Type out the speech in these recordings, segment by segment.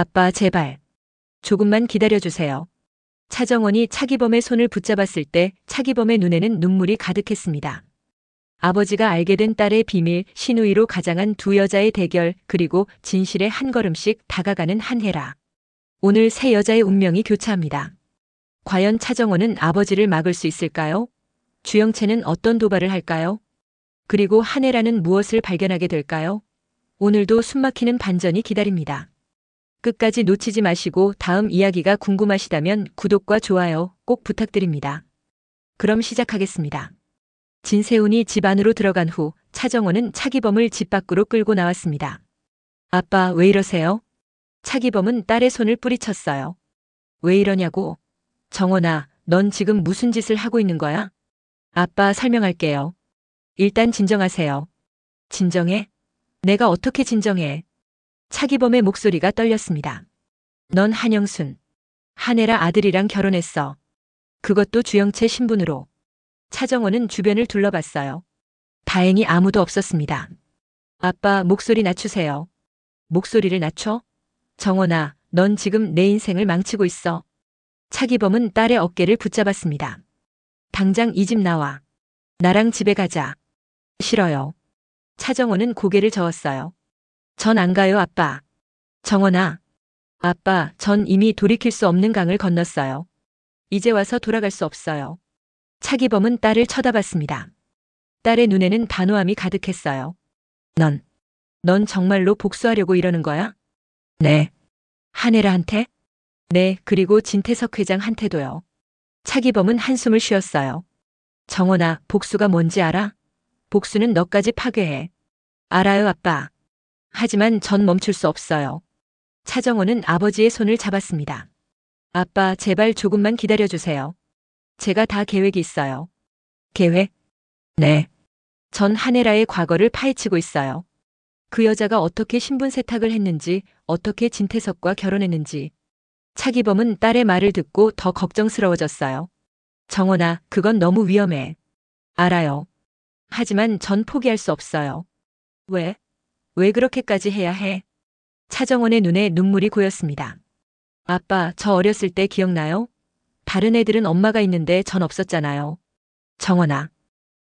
아빠, 제발. 조금만 기다려주세요. 차정원이 차기범의 손을 붙잡았을 때 차기범의 눈에는 눈물이 가득했습니다. 아버지가 알게 된 딸의 비밀, 신우이로 가장한 두 여자의 대결, 그리고 진실에 한 걸음씩 다가가는 한혜라. 오늘 세 여자의 운명이 교차합니다. 과연 차정원은 아버지를 막을 수 있을까요? 주영채는 어떤 도발을 할까요? 그리고 한혜라는 무엇을 발견하게 될까요? 오늘도 숨막히는 반전이 기다립니다. 끝까지 놓치지 마시고 다음 이야기가 궁금하시다면 구독과 좋아요 꼭 부탁드립니다. 그럼 시작하겠습니다. 진세훈이 집 안으로 들어간 후 차정원은 차기범을 집 밖으로 끌고 나왔습니다. 아빠, 왜 이러세요? 차기범은 딸의 손을 뿌리쳤어요. 왜 이러냐고? 정원아, 넌 지금 무슨 짓을 하고 있는 거야? 아빠, 설명할게요. 일단 진정하세요. 진정해? 내가 어떻게 진정해? 차기범의 목소리가 떨렸습니다. 넌 한영순, 한혜라 아들이랑 결혼했어. 그것도 주영채 신분으로. 차정원은 주변을 둘러봤어요. 다행히 아무도 없었습니다. 아빠, 목소리 낮추세요. 목소리를 낮춰? 정원아, 넌 지금 내 인생을 망치고 있어. 차기범은 딸의 어깨를 붙잡았습니다. 당장 이 집 나와. 나랑 집에 가자. 싫어요. 차정원은 고개를 저었어요. 전 안 가요, 아빠. 정원아. 아빠, 전 이미 돌이킬 수 없는 강을 건넜어요. 이제 와서 돌아갈 수 없어요. 차기범은 딸을 쳐다봤습니다. 딸의 눈에는 단호함이 가득했어요. 넌 정말로 복수하려고 이러는 거야? 네. 한혜라한테? 네, 그리고 진태석 회장한테도요. 차기범은 한숨을 쉬었어요. 정원아, 복수가 뭔지 알아? 복수는 너까지 파괴해. 알아요, 아빠. 하지만 전 멈출 수 없어요. 차정원은 아버지의 손을 잡았습니다. 아빠, 제발 조금만 기다려주세요. 제가 다 계획이 있어요. 계획? 네. 전 한혜라의 과거를 파헤치고 있어요. 그 여자가 어떻게 신분 세탁을 했는지, 어떻게 진태석과 결혼했는지. 차기범은 딸의 말을 듣고 더 걱정스러워졌어요. 정원아, 그건 너무 위험해. 알아요. 하지만 전 포기할 수 없어요. 왜? 왜 그렇게까지 해야 해? 차정원의 눈에 눈물이 고였습니다. 아빠, 저 어렸을 때 기억나요? 다른 애들은 엄마가 있는데 전 없었잖아요. 정원아.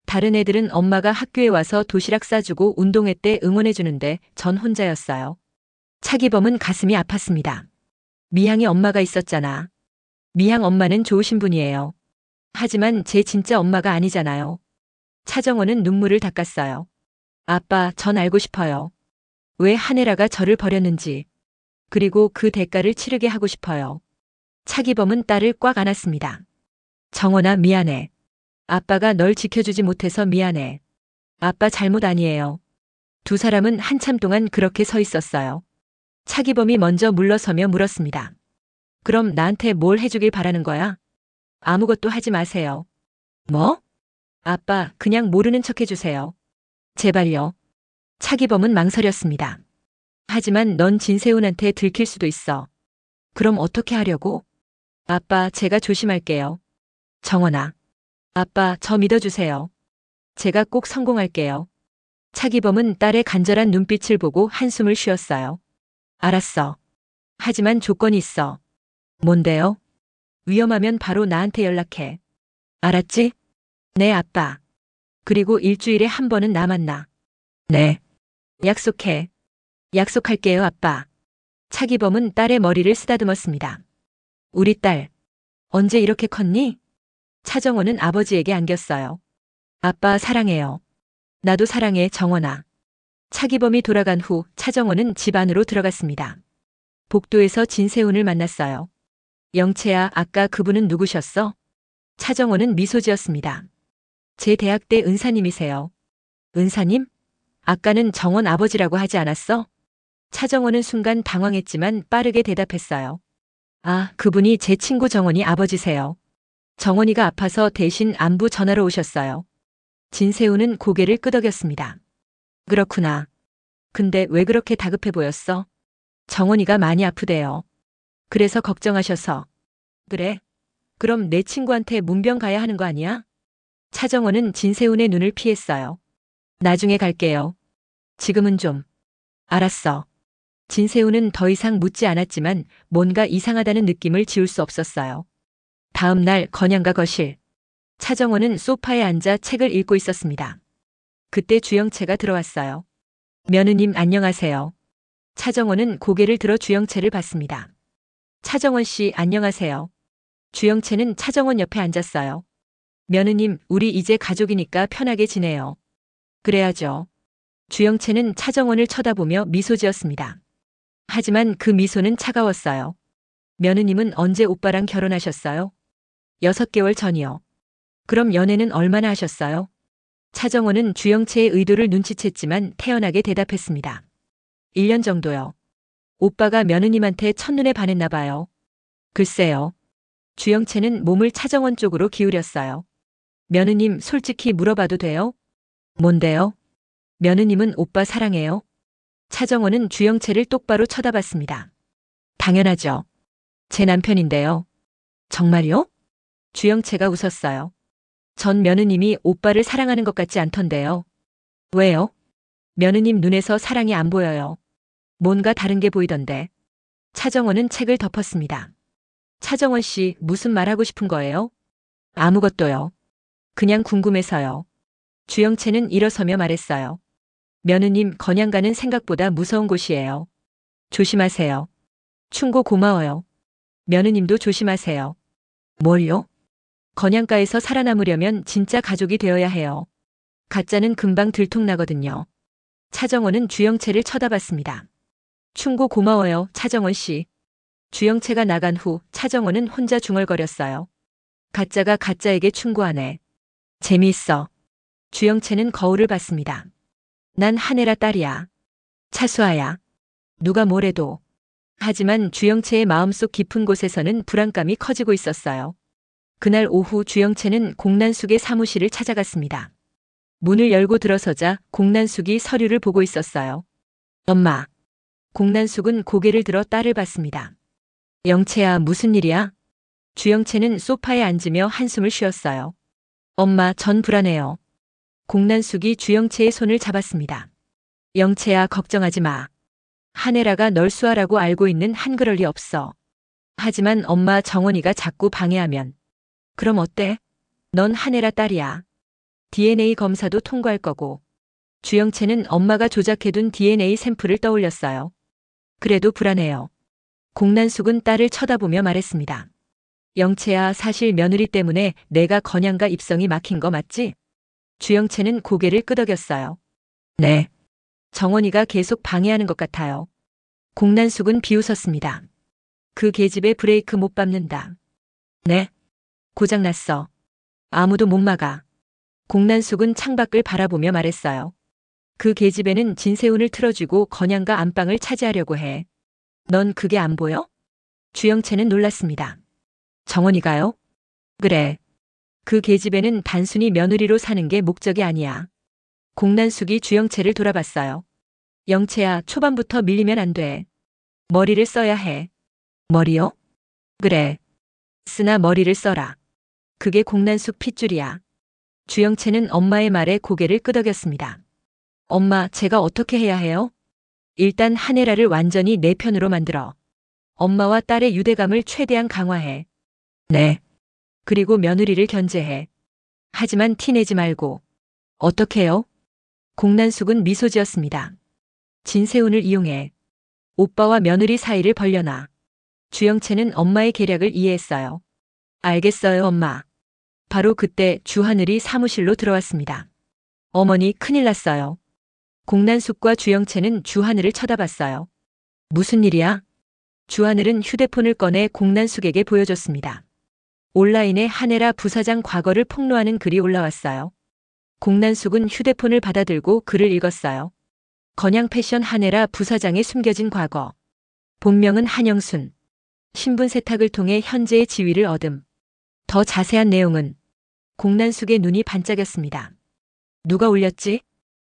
다른 애들은 엄마가 학교에 와서 도시락 싸주고 운동회 때 응원해주는데 전 혼자였어요. 차기범은 가슴이 아팠습니다. 미향이 엄마가 있었잖아. 미향 엄마는 좋으신 분이에요. 하지만 제 진짜 엄마가 아니잖아요. 차정원은 눈물을 닦았어요. 아빠, 전 알고 싶어요. 왜 한혜라가 저를 버렸는지. 그리고 그 대가를 치르게 하고 싶어요. 차기범은 딸을 꽉 안았습니다. 정원아, 미안해. 아빠가 널 지켜주지 못해서 미안해. 아빠 잘못 아니에요. 두 사람은 한참 동안 그렇게 서 있었어요. 차기범이 먼저 물러서며 물었습니다. 그럼 나한테 뭘 해주길 바라는 거야? 아무것도 하지 마세요. 뭐? 아빠, 그냥 모르는 척 해주세요. 제발요. 차기범은 망설였습니다. 하지만 넌 진세훈한테 들킬 수도 있어. 그럼 어떻게 하려고? 아빠, 제가 조심할게요. 정원아. 아빠, 저 믿어주세요. 제가 꼭 성공할게요. 차기범은 딸의 간절한 눈빛을 보고 한숨을 쉬었어요. 알았어. 하지만 조건이 있어. 뭔데요? 위험하면 바로 나한테 연락해. 알았지? 네, 아빠. 그리고 일주일에 한 번은 나 만나. 네. 약속해. 약속할게요, 아빠. 차기범은 딸의 머리를 쓰다듬었습니다. 우리 딸, 언제 이렇게 컸니? 차정원은 아버지에게 안겼어요. 아빠 사랑해요. 나도 사랑해, 정원아. 차기범이 돌아간 후 차정원은 집 안으로 들어갔습니다. 복도에서 진세훈을 만났어요. 영채야, 아까 그분은 누구셨어? 차정원은 미소 지었습니다. 제 대학 때 은사님이세요. 은사님? 아까는 정원 아버지라고 하지 않았어? 차정원은 순간 당황했지만 빠르게 대답했어요. 아, 그분이 제 친구 정원이 아버지세요. 정원이가 아파서 대신 안부 전화로 오셨어요. 진세훈은 고개를 끄덕였습니다. 그렇구나. 근데 왜 그렇게 다급해 보였어? 정원이가 많이 아프대요. 그래서 걱정하셔서. 그래? 그럼 내 친구한테 문병 가야 하는 거 아니야? 차정원은 진세훈의 눈을 피했어요. 나중에 갈게요. 지금은 좀. 알았어. 진세훈은 더 이상 묻지 않았지만 뭔가 이상하다는 느낌을 지울 수 없었어요. 다음 날 건양가 거실. 차정원은 소파에 앉아 책을 읽고 있었습니다. 그때 주영채가 들어왔어요. 며느님 안녕하세요. 차정원은 고개를 들어 주영채를 봤습니다. 차정원 씨 안녕하세요. 주영채는 차정원 옆에 앉았어요. 며느님, 우리 이제 가족이니까 편하게 지내요. 그래야죠. 주영채는 차정원을 쳐다보며 미소 지었습니다. 하지만 그 미소는 차가웠어요. 며느님은 언제 오빠랑 결혼하셨어요? 6개월 전이요. 그럼 연애는 얼마나 하셨어요? 차정원은 주영채의 의도를 눈치챘지만 태연하게 대답했습니다. 1년 정도요. 오빠가 며느님한테 첫눈에 반했나 봐요. 글쎄요. 주영채는 몸을 차정원 쪽으로 기울였어요. 며느님 솔직히 물어봐도 돼요? 뭔데요? 며느님은 오빠 사랑해요? 차정원은 주영채를 똑바로 쳐다봤습니다. 당연하죠. 제 남편인데요. 정말요? 주영채가 웃었어요. 전 며느님이 오빠를 사랑하는 것 같지 않던데요. 왜요? 며느님 눈에서 사랑이 안 보여요. 뭔가 다른 게 보이던데. 차정원은 책을 덮었습니다. 차정원 씨 무슨 말하고 싶은 거예요? 아무것도요. 그냥 궁금해서요. 주영채는 일어서며 말했어요. 며느님 건양가는 생각보다 무서운 곳이에요. 조심하세요. 충고 고마워요. 며느님도 조심하세요. 뭘요? 건양가에서 살아남으려면 진짜 가족이 되어야 해요. 가짜는 금방 들통나거든요. 차정원은 주영채를 쳐다봤습니다. 충고 고마워요, 차정원 씨. 주영채가 나간 후 차정원은 혼자 중얼거렸어요. 가짜가 가짜에게 충고하네. 재미있어. 주영채는 거울을 봤습니다. 난 한혜라 딸이야. 차수아야. 누가 뭐래도. 하지만 주영채의 마음속 깊은 곳에서는 불안감이 커지고 있었어요. 그날 오후 주영채는 공난숙의 사무실을 찾아갔습니다. 문을 열고 들어서자 공난숙이 서류를 보고 있었어요. 엄마. 공난숙은 고개를 들어 딸을 봤습니다. 영채야, 무슨 일이야? 주영채는 소파에 앉으며 한숨을 쉬었어요. 엄마, 전 불안해요. 공난숙이 주영채의 손을 잡았습니다. 영채야, 걱정하지 마. 한혜라가 널 수아라고 알고 있는 한그럴 리 없어. 하지만 엄마 정원이가 자꾸 방해하면. 그럼 어때? 넌 한혜라 딸이야. DNA 검사도 통과할 거고. 주영채는 엄마가 조작해둔 DNA 샘플을 떠올렸어요. 그래도 불안해요. 공난숙은 딸을 쳐다보며 말했습니다. 영채야, 사실 며느리 때문에 내가 건양가 입성이 막힌 거 맞지? 주영채는 고개를 끄덕였어요. 네. 정원이가 계속 방해하는 것 같아요. 공난숙은 비웃었습니다. 그 계집애 브레이크 못 밟는다. 네. 고장났어. 아무도 못 막아. 공난숙은 창밖을 바라보며 말했어요. 그 계집애는 진세훈을 틀어주고 건양가 안방을 차지하려고 해. 넌 그게 안 보여? 주영채는 놀랐습니다. 정원이가요? 그래. 그 계집애는 단순히 며느리로 사는 게 목적이 아니야. 공난숙이 주영채를 돌아봤어요. 영채야, 초반부터 밀리면 안 돼. 머리를 써야 해. 머리요? 그래. 쓰나 머리를 써라. 그게 공난숙 핏줄이야. 주영채는 엄마의 말에 고개를 끄덕였습니다. 엄마, 제가 어떻게 해야 해요? 일단 한혜라를 완전히 내 편으로 만들어. 엄마와 딸의 유대감을 최대한 강화해. 네. 그리고 며느리를 견제해. 하지만 티내지 말고. 어떻게요? 공난숙은 미소 지었습니다. 진세훈을 이용해. 오빠와 며느리 사이를 벌려놔. 주영채는 엄마의 계략을 이해했어요. 알겠어요, 엄마. 바로 그때 주하늘이 사무실로 들어왔습니다. 어머니, 큰일 났어요. 공난숙과 주영채는 주하늘을 쳐다봤어요. 무슨 일이야? 주하늘은 휴대폰을 꺼내 공난숙에게 보여줬습니다. 온라인에 한혜라 부사장 과거를 폭로하는 글이 올라왔어요. 공난숙은 휴대폰을 받아들고 글을 읽었어요. 건양 패션 한혜라 부사장의 숨겨진 과거. 본명은 한영순. 신분 세탁을 통해 현재의 지위를 얻음. 더 자세한 내용은. 공난숙의 눈이 반짝였습니다. 누가 올렸지?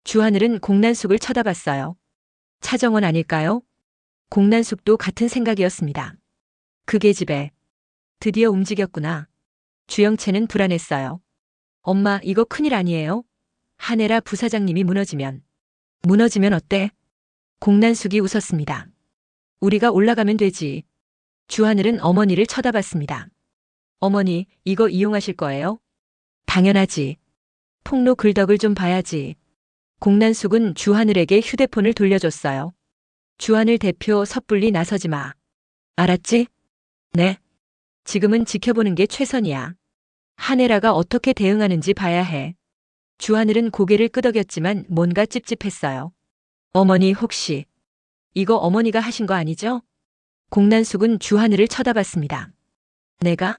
주하늘은 공난숙을 쳐다봤어요. 차정원 아닐까요? 공난숙도 같은 생각이었습니다. 그 계집애. 드디어 움직였구나. 주영채는 불안했어요. 엄마, 이거 큰일 아니에요? 한혜라 부사장님이 무너지면. 무너지면 어때? 공난숙이 웃었습니다. 우리가 올라가면 되지. 주하늘은 어머니를 쳐다봤습니다. 어머니, 이거 이용하실 거예요? 당연하지. 폭로 글덕을 좀 봐야지. 공난숙은 주하늘에게 휴대폰을 돌려줬어요. 주하늘 대표 섣불리 나서지 마. 알았지? 네. 지금은 지켜보는 게 최선이야. 한혜라가 어떻게 대응하는지 봐야 해. 주하늘은 고개를 끄덕였지만 뭔가 찝찝했어요. 어머니 혹시 이거 어머니가 하신 거 아니죠? 공난숙은 주하늘을 쳐다봤습니다. 내가?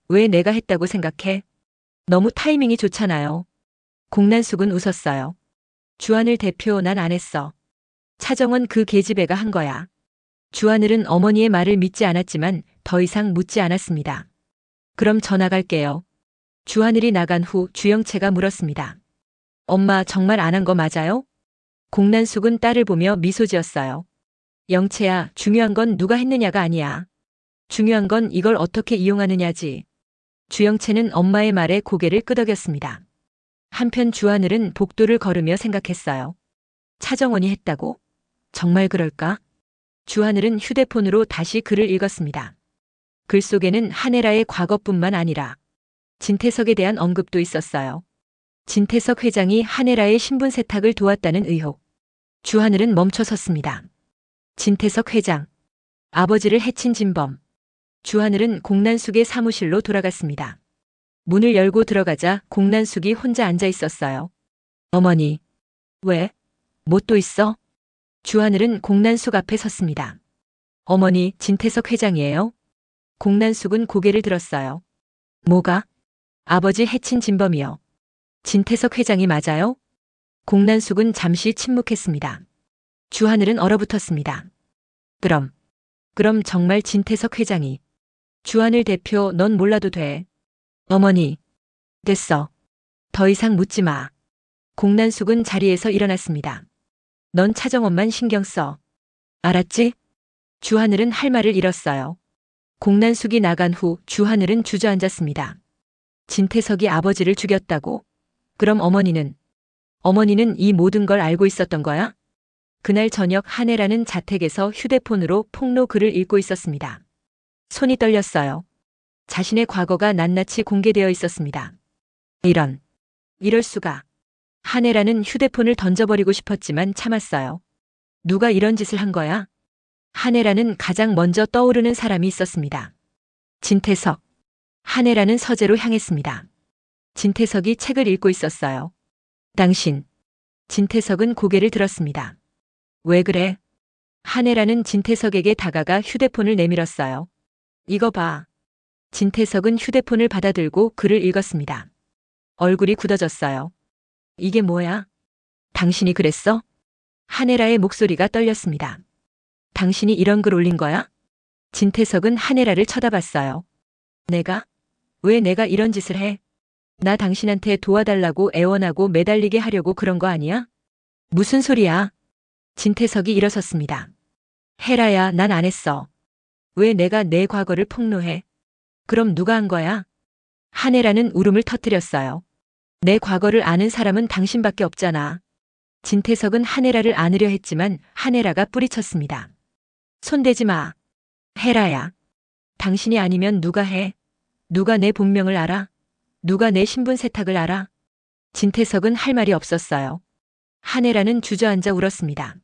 왜 내가 했다고 생각해? 너무 타이밍이 좋잖아요. 공난숙은 웃었어요. 주하늘 대표 난 안 했어. 차정원 그 계집애가 한 거야. 주하늘은 어머니의 말을 믿지 않았지만 더 이상 묻지 않았습니다. 그럼 저 나갈게요. 주하늘이 나간 후 주영채가 물었습니다. 엄마 정말 안 한 거 맞아요? 공난숙은 딸을 보며 미소 지었어요. 영채야, 중요한 건 누가 했느냐가 아니야. 중요한 건 이걸 어떻게 이용하느냐지. 주영채는 엄마의 말에 고개를 끄덕였습니다. 한편 주하늘은 복도를 걸으며 생각했어요. 차정원이 했다고? 정말 그럴까? 주하늘은 휴대폰으로 다시 글을 읽었습니다. 글 속에는 한혜라의 과거뿐만 아니라 진태석에 대한 언급도 있었어요. 진태석 회장이 한혜라의 신분 세탁을 도왔다는 의혹. 주하늘은 멈춰섰습니다. 진태석 회장, 아버지를 해친 진범. 주하늘은 공난숙의 사무실로 돌아갔습니다. 문을 열고 들어가자 공난숙이 혼자 앉아 있었어요. 어머니, 왜? 뭐 또 있어? 주하늘은 공난숙 앞에 섰습니다. 어머니, 진태석 회장이에요? 공난숙은 고개를 들었어요. 뭐가? 아버지 해친 진범이요. 진태석 회장이 맞아요? 공난숙은 잠시 침묵했습니다. 주하늘은 얼어붙었습니다. 그럼 정말 진태석 회장이. 주하늘 대표, 넌 몰라도 돼. 어머니. 됐어. 더 이상 묻지 마. 공난숙은 자리에서 일어났습니다. 넌 차정원만 신경 써. 알았지? 주하늘은 할 말을 잃었어요. 공난숙이 나간 후 주하늘은 주저앉았습니다. 진태석이 아버지를 죽였다고? 그럼 어머니는 이 모든 걸 알고 있었던 거야? 그날 저녁 한혜라는 자택에서 휴대폰으로 폭로 글을 읽고 있었습니다. 손이 떨렸어요. 자신의 과거가 낱낱이 공개되어 있었습니다. 이럴 수가. 한혜라는 휴대폰을 던져버리고 싶었지만 참았어요. 누가 이런 짓을 한 거야? 한혜라는 가장 먼저 떠오르는 사람이 있었습니다. 진태석. 한혜라는 서재로 향했습니다. 진태석이 책을 읽고 있었어요. 당신. 진태석은 고개를 들었습니다. 왜 그래? 한혜라는 진태석에게 다가가 휴대폰을 내밀었어요. 이거 봐. 진태석은 휴대폰을 받아들고 글을 읽었습니다. 얼굴이 굳어졌어요. 이게 뭐야? 당신이 그랬어? 한혜라의 목소리가 떨렸습니다. 당신이 이런 글 올린 거야? 진태석은 한혜라를 쳐다봤어요. 왜 내가 이런 짓을 해? 나 당신한테 도와달라고 애원하고 매달리게 하려고 그런 거 아니야? 무슨 소리야? 진태석이 일어섰습니다. 혜라야, 난 안 했어. 왜 내가 내 과거를 폭로해? 그럼 누가 한 거야? 한혜라는 울음을 터뜨렸어요. 내 과거를 아는 사람은 당신밖에 없잖아. 진태석은 한혜라를 안으려 했지만 한혜라가 뿌리쳤습니다. 손대지 마. 혜라야. 당신이 아니면 누가 해? 누가 내 본명을 알아? 누가 내 신분 세탁을 알아? 진태석은 할 말이 없었어요. 한혜라는 주저앉아 울었습니다.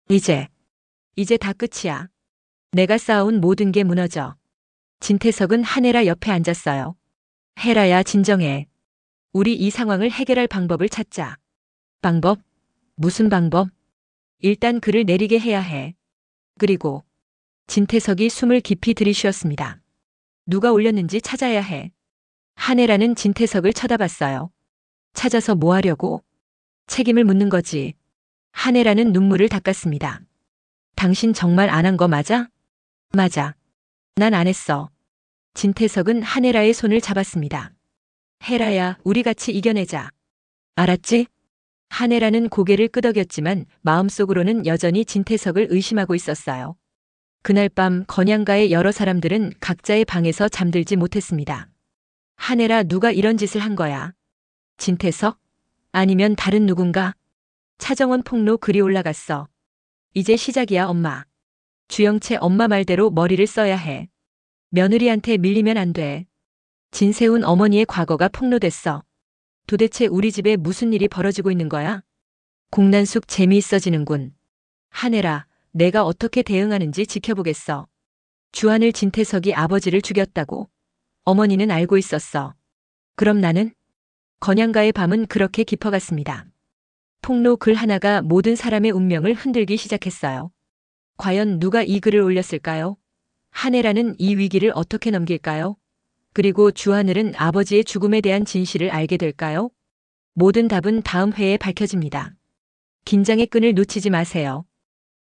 이제 다 끝이야. 내가 쌓아온 모든 게 무너져. 진태석은 한혜라 옆에 앉았어요. 혜라야, 진정해. 우리 이 상황을 해결할 방법을 찾자. 방법? 무슨 방법? 일단 글을 내리게 해야 해. 그리고 진태석이 숨을 깊이 들이쉬었습니다. 누가 올렸는지 찾아야 해. 한혜라는 진태석을 쳐다봤어요. 찾아서 뭐 하려고? 책임을 묻는 거지. 한혜라는 눈물을 닦았습니다. 당신 정말 안 한 거 맞아? 맞아. 난 안 했어. 진태석은 한혜라의 손을 잡았습니다. 혜라야, 우리 같이 이겨내자. 알았지? 한혜라는 고개를 끄덕였지만 마음속으로는 여전히 진태석을 의심하고 있었어요. 그날 밤 건양가의 여러 사람들은 각자의 방에서 잠들지 못했습니다. 한혜라, 누가 이런 짓을 한 거야? 진태석? 아니면 다른 누군가? 차정원 폭로 글이 올라갔어. 이제 시작이야, 엄마. 주영채 엄마 말대로 머리를 써야 해. 며느리한테 밀리면 안 돼. 진세훈 어머니의 과거가 폭로됐어. 도대체 우리 집에 무슨 일이 벌어지고 있는 거야? 공난숙 재미있어지는군. 하늘아, 내가 어떻게 대응하는지 지켜보겠어. 주하늘 진태석이 아버지를 죽였다고. 어머니는 알고 있었어. 그럼 나는? 건양가의 밤은 그렇게 깊어갔습니다. 폭로 글 하나가 모든 사람의 운명을 흔들기 시작했어요. 과연 누가 이 글을 올렸을까요? 한혜라는 이 위기를 어떻게 넘길까요? 그리고 주하늘은 아버지의 죽음에 대한 진실을 알게 될까요? 모든 답은 다음 회에 밝혀집니다. 긴장의 끈을 놓치지 마세요.